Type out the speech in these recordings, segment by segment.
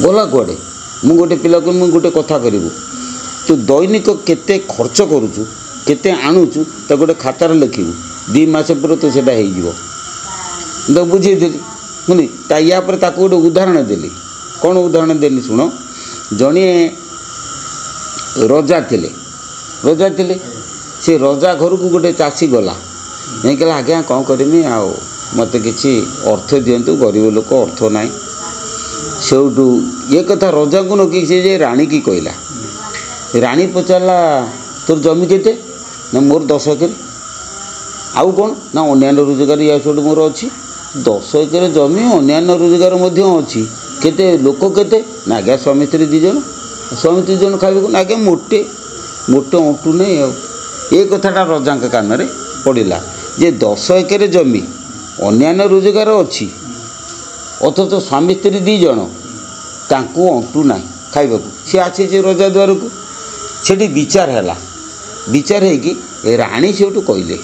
गला कुआडे मु गोटे पिला को मु गोटे कथा करू तू दैनिक केते खर्च करुचु केते आणुचु तो गोटे खातार लिखिबू 2 मास पर तो सेटा हो तो बुझेदेली मुनि या पर ताको गोटे उदाहरण देली कौन उदाहरण देली शुण जड़े रजा थिले से रजा घर को गोटे चाषी गला नहीं कहला आज्ञा कौन करमी आओ मत किसी अर्थ दिंतु गरीब लोक अर्थ ना सेठू ये कथा रजा को नकी से राणी की कहला राणी पचारा तोर जमी केते ना मोर 10 एकर आउ कौन ना अन्य रोजगार या सब मोर अच्छी 10 एकर जमी अन्य रोजगार अच्छी केते लोक केते ना आज्ञा स्वामी स्त्री 2 जन स्वामी 3 जन खाइबे ना आज्ञा मोटे मोटे अंटू नहीं आ ये कथाटा रजा कान में पड़ा जे 10 एकर जमी अन्य रोजगार अच्छी अथच स्वामी स्त्री 2 जन तांकू अंटू ना खाइबा सी आसी रजा द्वार को सेठी विचार है कि राणी से कहले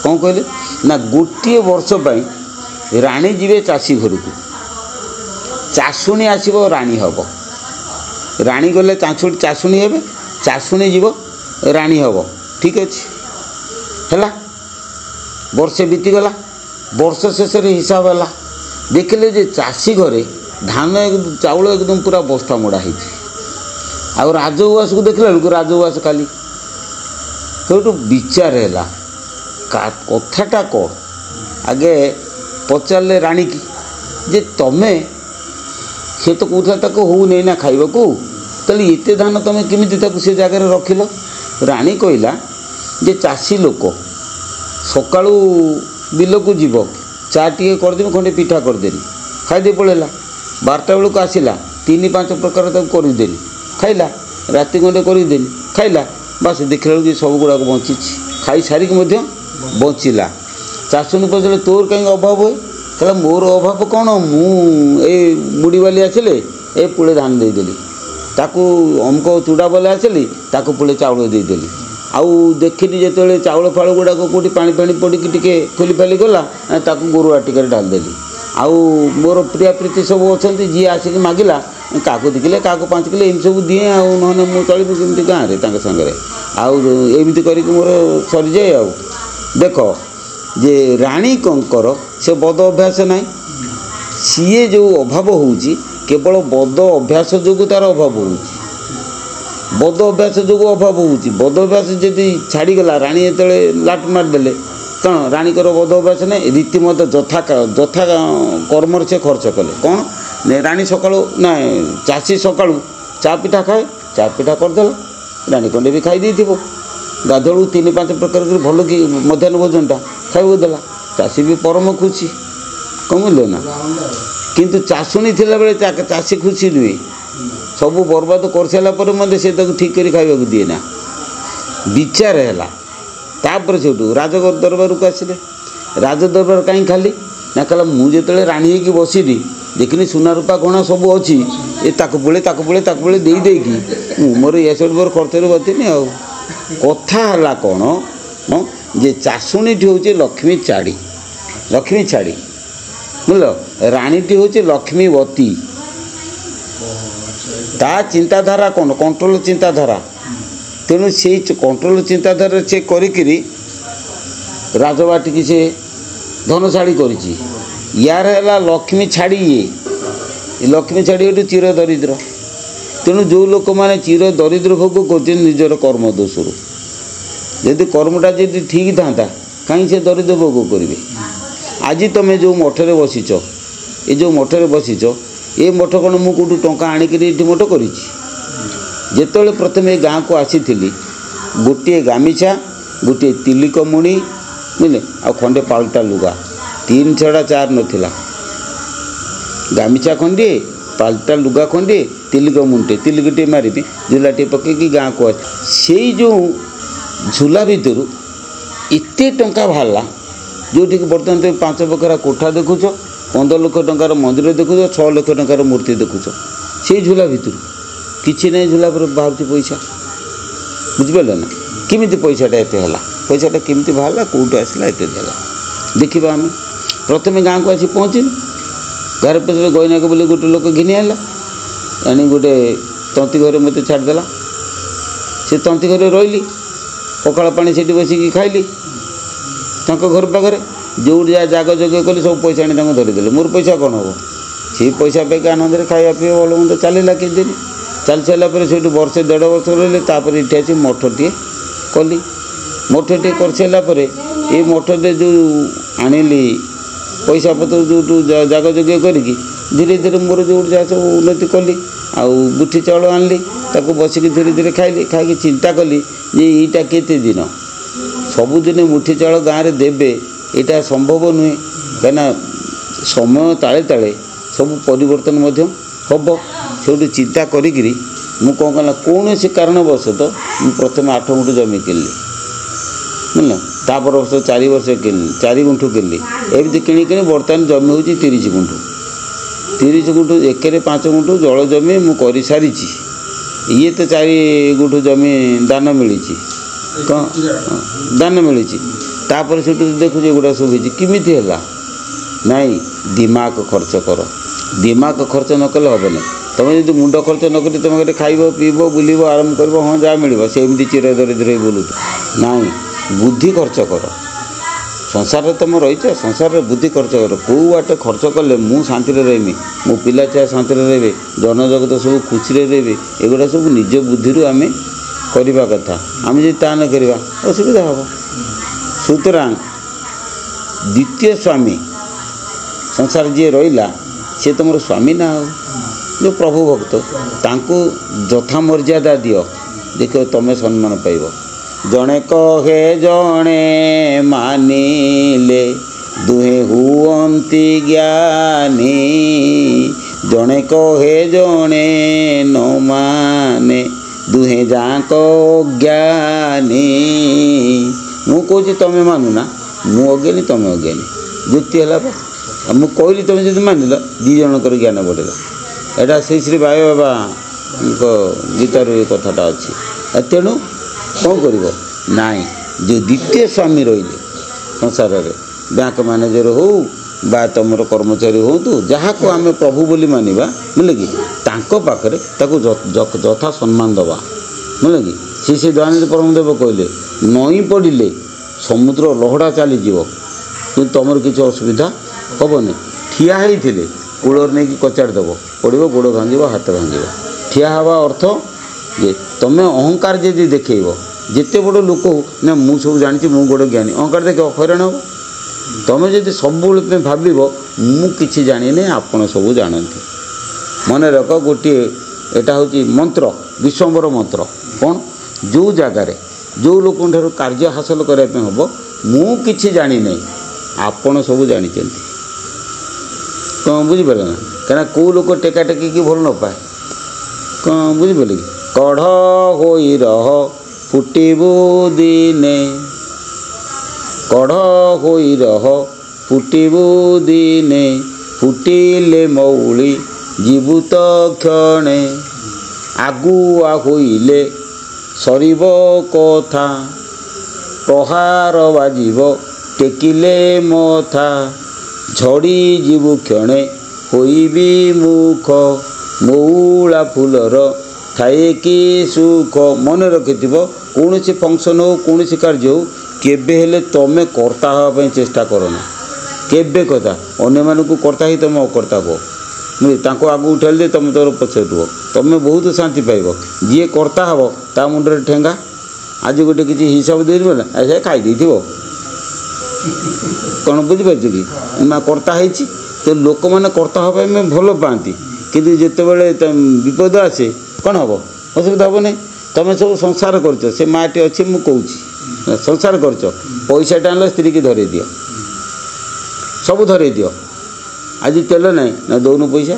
कौन कहले ना गोटे वर्ष पर राणी जीवे चाषी घर को चाषुणी आसब राणी हम राणी गले चाषुणी हे चाषुणी जीव राणी हम ठीक अच्छे है वर्षे बीतीगला वर्ष शेष हिसाब है देखिले जे चाषी घरे धान चाउल एकदम पूरा बस्ता मोड़ा है आ राजउवास को देखला बेलू राजउवास खाली तो विचार है कथाटा कौन आगे पचारे राणी की जे तमें से तो कौन तक हो नहीं ना खाइबा को ताले एते धान तमें केमिति ताकू से जगह रखिल राणी कहला जे चाषी लोक सकाळू बिल को जीव चा टे करदेमी खंडे पिठा करदेली खाईदे पड़ेगा 12टा बेलू आसला 3-5 प्रकार करदेली खाइला राति खंडे करदेली खाइला बास देखला बेलू सब गुड़ाक बची खाई सारिक बचिला चाषुणी पचारे तोर कहीं अभाव हुए कहला मोर अभाव कौन मुझे मुड़ी बाली आसिले ए पुले धान देदेली ताकू अमक चूड़ा बाले आसिली ताकू पुले चाउल देदेली आउ देखनी जो चाउल फाड़ गुड़ाक कौटी पानी पानी पड़ी टिके खोली फाली गला ताकू गोरु आटिकार ढालदेली आउ मोर प्रिया प्रीति सब अच्छा जी आसिक मागिला क्या देखिले क्या 5 किलो एम सब दिए आने मुझे चलू कमी गाँव में सागर आमती कर मोर सरी जाए आउ देख जे राणी कंकर से बद अभ्यास ना सीए जो अभाव होउची केवल बद अभ्यास जो तार अभाव हो बद अभ्यास जो अभाव होउची बद अभ्यास जदि छाड़ीगला राणी जो लाट मारदेले कौन राणीकर बद अभ्यास ना रीतिमत जथा जथा कर्म से खर्च कले कौन राणी सका ना चाषी सका चा पिठा खाए चा पिठा करदेला राणी खंडे भी खाई देथिबो गाधलू 3-5 प्रकार भल कि मध्याह्न भोजनटा खाइबो देला चाषी भी परम खुशी कमिले ना किंतु चाषुणी थिला बेले चाषी खुशी नुहे सब बर्बाद कर सारापर मत से ठीक कर खाइबा दिए ना विचार है तापर से राजदरबार को आसिले राजदरबार कहीं खाली ना कहला मुझे राणी हो बसनी देखनी सुना रूपा गणा सब अच्छी ये ताकुपुले दे देकी मोर ये सब मोर खर्च बचनी आ कथा है कौन जे चाषुणी हूँ लक्ष्मी छाड़ी बुझल राणीटी हूँ लक्ष्मीवती ता चिंताधारा कौन कंट्रोल चिंताधारा तेणु से कंट्रोल चिंताधारा से करी राजबाटी से धनशाड़ी करी यार है लक्ष्मी छाड़ी ये लक्ष्मी छाड़ी चिर दरिद्र तेणु जो लोक मैंने चिर दरिद्र भोग कर निजर कर्म दोषरू यदि कर्मटा जब ठीक था कहीं से दरिद्र भोग करेंगे आज तुम जो मठरे बसीच ये जो मठरे बसीच ये मठ कौन मुझे टंका आणिक मठ कर जिते प्रथम ये गाँव को आसी गोटे गामिछा गोटे तिलिक मुणी बुझे आ खंडे पाल्टा लुगा 3 छड़ा 4 नथिला गामिछा खंडे पाल्टा लुगा खंडे तिलिक मुंटे तिलिकटे मारिबी झुलाटे पकईकि गाँव को से जो झुला भितर एते टंका बाहरला जोटि बर्तमान तुम 5 बखरा कोठा देखुच 15 लाख टंकार मंदिर देखुच 6 लाख टंकार मूर्ति देखुच से झुला भितर किसी ना झुला पर बाहर पैसा बुझिपारे ना किमिति पैसाटा एत है पैसाटा केमती बाहर कौटू आसला एत देखा आम प्रथम गाँव को आसी पहुँचल घर पे गईनाक बोले गोटे लोक घिनी आला एणी गोटे तंती घरे मत छाड़देला से तंती घरे रही पखाड़ पानी से बसिक खाइली घर पाखे जो जहाँ जाग जग कली सब पैसा आनी धरीदे मोर पैसा कौन हम सी पैसा पे आनंद खाया पी भल मंद चलला कि दिन चल सारापर से वर्षे 1.5 वर्ष रही ये आसी मठटे कली मठटे कर सारापर ये मठटे जो आनिली पैसा पत्र जो जाग जग करी धीरे धीरे मोर जो जहाँ सब उन्नति कली आउ गुठी चाउल आनली ताको बसिक धीरे धीरे खाइली खाई चिंता कली जे यीटा केते दिन सबुदिन मुठी चाउल गाँव में देवे यहाँ संभव नुहे कहीं समय ताले ताले सब परिवर्तन हम से चिंता करी मु कौन कला कौन सी कारणवशतः मु प्रथम 8 गुंठ जमी किनली बुझल तापर वर्ष 4 वर्ष किनली 4 गुंठ किनली एमती किणी बर्तमान जमी हूँ 30 गुंठ 30 गुंठ एक 5 गुंठ जल जमी मु कर सारी ये तो 4 गुंठ जमी दान मिली दान मिली तापर से देखु एगुड़ा सब किमी है नाई दिमाग खर्च कर दिमाग खर्च न कले हम ना तुम जो मुंड खर्च न कर तुम घर खाइब पीब बुल आरम्भ कर हाँ जहाँ मिल से एमती चिर दरिद्र बुलू नाई बुद्धि खर्च कर संसार तुम रही संसार बुद्धि खर्च कर कौ बाटे खर्च कले मु शांति रही मो पिला छुआ शांति रे जनजगत सब खुशी रे एगुड़ा सब निज बुद्धि आम करवा कथा आम जी ता न करवा असुविधा हम सुतरां द्वितीय स्वामी संसार जी रहा सी तुम स्वामी ना हो जो प्रभु भक्त तांको यथा मर्यादा दियो देखो तुम सम्मान पाइब जड़े कहे जड़े मानिले दुहे हुअंती ज्ञानी जड़े कहे जड़े न माने दुहे जाक ज्ञानी मु कौच तुम मानुना मु अज्ञानी तुम अज्ञानी जुक्ति है मु कहली तुम जो मानिल दी जनकर ज्ञान बढ़ेगा यहाँ श्री श्री बाय बाबा गीतार ये कथाटा अच्छी तेणु कौन कर नाई जो द्वितीय स्वामी रही संसार में बैंक मैनेजर हो बा तुम कर्मचारी हो तो जहाँ को आम प्रभु बोली मानिबा बुझे कि तांको पाखरे ताको यथा सम्मान दवा बुझे कि सी दयानंद परमदेव कहले नई पड़े समुद्र लहड़ा चलीज कि तुम किसी असुविधा हेनी ठिया होते कूलर नहीं कचाड़ देव पड़ो गोड़ भांग हाथ भांग ठिया हवा अर्थ जे तुम अहंकार जदि देखब जिते बड़ लोक हो ना मु सब जानी मु गोड़ ज्ञानी अहंकार देख हैरान हम तुम जब सब भाव मु कि जानी आपण सब जानती मन रख गोटे यहाँ हूँ मंत्र विश्वम्बर मंत्र कौन जो जगार जो लोक कार्य हासिल करने हम मु कि जानी नहीं आपण सब जानी कौन बुझिपारे ना क्या कौ लोक टेका टेकिकी भल न पाए कौन बुझिपारे कि कढ़ हो रह फुटबू दिने कढ़ हो रह फुटबू दिने फुटिले मौली जीवुत क्षणे आगुआ होइले सरीब कथा प्रहार बाजिब टेकिले मथा झड़ी जीवु क्षणे होइबी मुख मौला फूलर थाए कि सुख मन रखिथिब कौन सी फंक्शन हो कौन सी कार्य हो केबे हेले तमें कर्ता हाँवाई चेष्टा करना केबे कथा अन्य मानक कर्ता ही तुम अकर्ता कह ताको आगू उठाल दे तुम तोर पछे रुह तुम बहुत शांति पाइब जी कर्ता हम ता मुंडे ठेंगा आज गोटे किसी हिसाब दे ना ऐसे खाई कौन बुझीपार कि कर्ता है तो लोक मैंने कर्ता हाँवाई भल पाती किंतु जितेबले विपद आसे कौन हम असुविधा हम नहीं तुम सब संसार कर से माटी अच्छी मु कौची संसार कर पैसा टाण स्त्री की धरे दियो सब धरे दियो आज तेल ना ना दौनु पैसा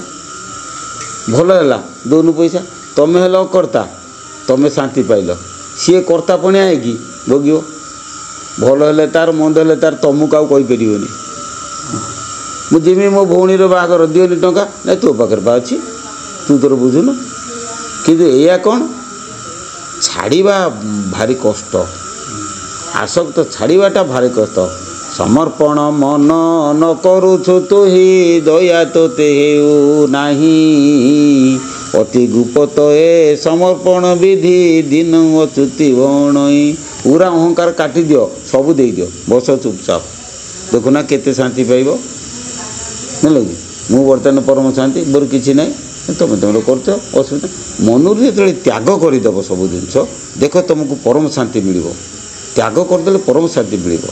भल है दौनु पैसा तुम हेल कर्ता तुम शांति पाइल सी कर्ता पुणी आए कि भोग भल है तार मंद है तार तुमको आउ कहीपर मुझे मो भौणीर बाहागर दियोनी टंका ना तो पाखे बा अच्छी तू तोर बुझुन किंतु या कौन छाड़वा भारी कष्ट आसक्त छाड़वाटा भारी कष्ट समर्पण मन न करुछु तु ही दया तोते हेउ नाही ଅତି ଗୁପତ ଏ ସମର୍ପଣ ବିଧି ଦିନ ଅଚ୍ୟୁତି ବଣଇ। ପୁରା ଅହଙ୍କାର କାଟିଦିଅ, ସବୁ ଦେଇଦିଅ, ବସ ଚୁପଚାପ, ଦେଖୁନା କେତେ ଶାନ୍ତି ପାଇବ। ବୁଝିଲ କି? ମୁଁ ବର୍ତ୍ତମାନ ପରମ ଶାନ୍ତି, ମୋର କିଛି ନାହିଁ, ତୁମେ ତୁମର କରୁଛ, ଅସୁବିଧା। ମନରୁ ଯେତେବେଳେ ତ୍ୟାଗ କରିଦେବ ସବୁ ଜିନିଷ, ଦେଖ ତୁମକୁ ପରମ ଶାନ୍ତି ମିଳିବ। ତ୍ୟାଗ କରିଦେଲେ ପରମ ଶାନ୍ତି ମିଳିବ।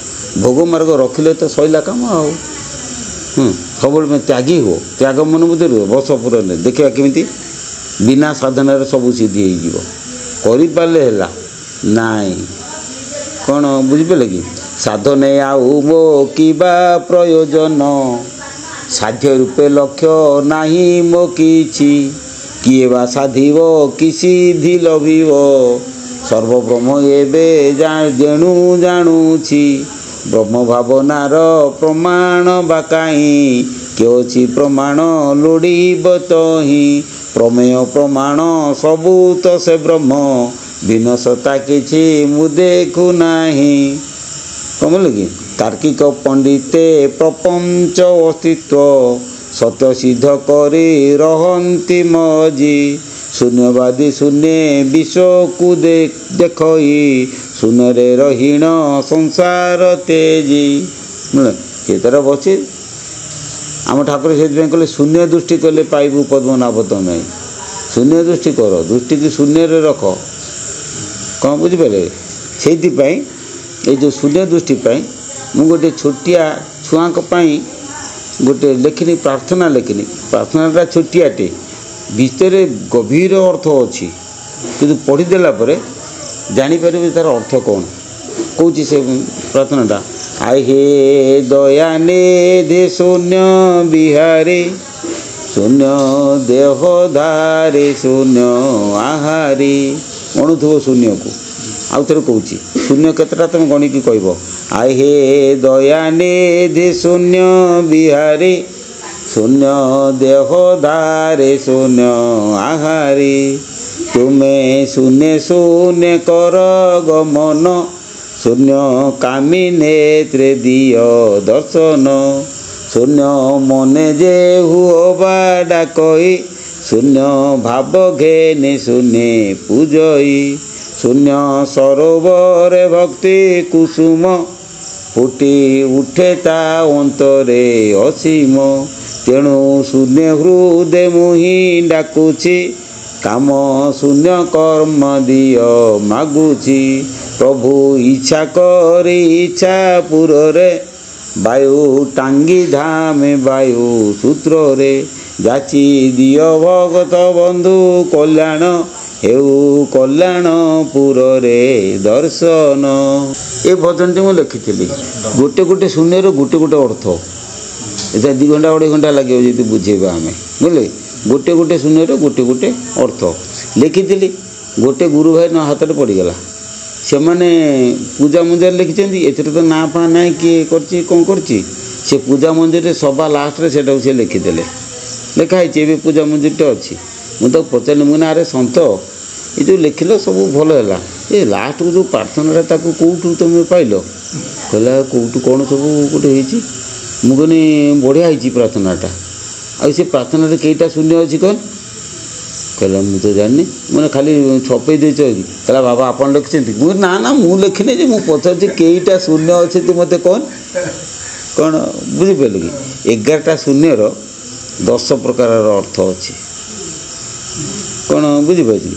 ଭୋଗ ମାର୍ଗ ରଖିଲେ ତ ସଇଲା କାମ ଆଉ। ସବୁବେଳେ ତ୍ୟାଗୀ ହୁଅ, ତ୍ୟାଗ ମନ ମଧ୍ୟରେ ରୁହ, ବସ ପୁରା ଦେଖିବା କେମିତି ବିନା ସାଧନାରେ ସବୁ ସିଦ୍ଧି ହେଇଯିବ। କରିପାରିଲେ ହେଲା ନାଇଁ, କ'ଣ ବୁଝିପାରିଲେ କି? ସାଧନେ ଆଉ ମୋ କିବା ପ୍ରୟୋଜନ, ସାଧ୍ୟ ରୂପେ ଲକ୍ଷ୍ୟ ନାହିଁ ମୋ କିଛି। କିଏ ବା ସାଧିବ କି ସିଦ୍ଧି ଲଭିବ, ସର୍ବବ୍ରହ୍ମ ଏବେ ଯେଣୁ ଜାଣୁଛି। ବ୍ରହ୍ମ ଭାବନାର ପ୍ରମାଣ ବା କାହିଁ, କିଏ ଅଛି ପ୍ରମାଣ ଲୋଡ଼ିବ ତହିଁ। ପ୍ରମେୟ ପ୍ରମାଣ ସବୁ ତ ସେ ବ୍ରହ୍ମ, ବିନଶତା କିଛି ମୁଁ ଦେଖୁ ନାହିଁ। କମିଲ କି? ତାର୍କିକ ପଣ୍ଡିତେ ପ୍ରପଞ୍ଚ ଅସ୍ତିତ୍ୱ, ସତ୍ୟ ସିଦ୍ଧ କରି ରହନ୍ତି ମଜି। ଶୂନ୍ୟବାଦୀ ଶୂନ୍ୟ ବିଶ୍ୱକୁ ଦେଖଇ, ଶୂନ୍ୟରେ ରହୀଣ ସଂସାର ତେଜି। ସେ ତାର ବସି ଆମ ଠାକୁର ସେଥିପାଇଁ କହିଲେ ଶୂନ୍ୟ ଦୃଷ୍ଟି କଲେ ପାଇବୁ ପଦ୍ମନାଭ ତନୟ। ଶୂନ୍ୟ ଦୃଷ୍ଟି କର, ଦୃଷ୍ଟିକୁ ଶୂନ୍ୟରେ ରଖ। କ'ଣ ବୁଝିପାରିଲେ? ସେଇଥିପାଇଁ ଏଇ ଯେଉଁ ଶୂନ୍ୟ ଦୃଷ୍ଟି ପାଇଁ ମୁଁ ଗୋଟେ ଛୋଟିଆ ଛୁଆଙ୍କ ପାଇଁ ଗୋଟେ ଲେଖିନି, ପ୍ରାର୍ଥନା ଲେଖିନି। ପ୍ରାର୍ଥନାଟା ଛୋଟିଆଟେ, ଭିତରେ ଗଭୀର ଅର୍ଥ ଅଛି, କିନ୍ତୁ ପଢ଼ିଦେଲା ପରେ ଜାଣିପାରିବେ ତା'ର ଅର୍ଥ କ'ଣ। କହୁଛି ସେ ପ୍ରାର୍ଥନାଟା, ଆଇ ହେ ଦୟାନେ ଦେ ଶୂନ୍ୟ ବିହାରେ, ଶୂନ୍ୟ ଦେହ ଧାରେ ଶୂନ୍ୟ ଆହାରେ। ଗଣୁଥିବ ଶୂନ୍ୟକୁ, ଆଉ ଥରେ କହୁଛି ଶୂନ୍ୟ କେତେଟା ତୁମେ ଗଣିକି କହିବ। ଆଇ ହେ ଦୟାନେ ଦେ ଶୂନ୍ୟ ବିହାରେ, ଶୂନ୍ୟ ଦେହ ଧାରେ ଶୂନ୍ୟ ଆହାରେ। ତୁମେ ଶୂନ୍ୟ ଶୂନ୍ୟ କର ଗମନ, ଶୂନ୍ୟ କାମୀ ନେତ୍ରେ ଦିଅ ଦର୍ଶନ। ଶୂନ୍ୟ ମନେ ଯେ ହୁଅ ବା ଡାକଇ, ଶୂନ୍ୟ ଭାବ ଘେନେ ଶୂନ୍ୟ ପୂଜଇ। ଶୂନ୍ୟ ସରୋବରେ ଭକ୍ତି କୁସୁମ, ଫୁଟି ଉଠେ ତା ଅନ୍ତରେ ଅସୀମ। ତେଣୁ ଶୂନ୍ୟ ହୃଦେ ମୁହିଁ ଡାକୁଛି, କାମ ଶୂନ୍ୟ କର୍ମ ଦିଅ ମାଗୁଛି। ପ୍ରଭୁ ଇଚ୍ଛା କରି ଇଚ୍ଛା ପୁରରେ, ବାୟୁ ଟାଙ୍ଗି ଧାମେ ବାୟୁ ସୂତ୍ରରେ। ଯାଚି ଦିଅ ଭଗତ ବନ୍ଧୁ କଲ୍ୟାଣ, ହେଉ କଲ୍ୟାଣ ପୁରରେ ଦର୍ଶନ। ଏ ଭଜନଟି ମୁଁ ଲେଖିଥିଲି। ଗୋଟେ ଗୋଟେ ଶୂନ୍ୟର ଗୋଟେ ଗୋଟେ ଅର୍ଥ। ଏଟା 2 ଘଣ୍ଟା 2.5 ଘଣ୍ଟା ଲାଗିବ ଯଦି ବୁଝେଇବା ଆମେ, ବୁଝିଲେ? ଗୋଟେ ଗୋଟେ ଶୂନ୍ୟର ଗୋଟେ ଗୋଟେ ଅର୍ଥ ଲେଖିଥିଲି। ଗୋଟେ ଗୁରୁ ଭାଇ ହାତରେ ପଡ଼ିଗଲା, ସେମାନେ ପୂଜା ମନ୍ଦିରରେ ଲେଖିଛନ୍ତି। ଏଥିରେ ତ ନାଁ ଫାଁ ନାହିଁ, କିଏ କରିଛି କ'ଣ କରିଛି। ସେ ପୂଜା ମନ୍ଦିରରେ ସଭା ଲାଷ୍ଟରେ ସେଟାକୁ ସେ ଲେଖିଦେଲେ, ଲେଖା ହେଇଛି। ଏବେ ପୂଜା ମନ୍ଦିରଟା ଅଛି। ମୁଁ ତାକୁ ପଚାରିଲି, ମୁଁ ନା ଆରେ ସନ୍ଥ, ଏ ଯେଉଁ ଲେଖିଲ ସବୁ ଭଲ ହେଲା, ଏ ଲାଷ୍ଟକୁ ଯେଉଁ ପ୍ରାର୍ଥନାଟା ତାକୁ କେଉଁଠୁ ତୁମେ ପାଇଲ? କହିଲା କେଉଁଠୁ କ'ଣ ସବୁ ଗୋଟେ ହେଇଛି। ମୁଁ କହିଲି ବଢ଼ିଆ ହେଇଛି ପ୍ରାର୍ଥନାଟା। ଆଉ ସେ ପ୍ରାର୍ଥନାରେ କେଇଟା ଶୂନ୍ୟ ଅଛି କ'ଣ? କହିଲା ମୁଁ ତ ଜାଣିନି। ମାନେ ଖାଲି ଛପେଇ ଦେଇଛ କି? କହିଲା ବାବା ଆପଣ ଲେଖିଛନ୍ତି? ମୁଁ ନା ନା ମୁଁ ଲେଖିନି, ଯେ ମୁଁ ପଚାରୁଛି କେଇଟା ଶୂନ୍ୟ ଅଛି ତୁ ମୋତେ କ'ଣ କ'ଣ ବୁଝିପାରିଲୁ କି? 11ଟା ଶୂନ୍ୟର 10 ପ୍ରକାରର ଅର୍ଥ ଅଛି। କ'ଣ ବୁଝିପାରୁଛି?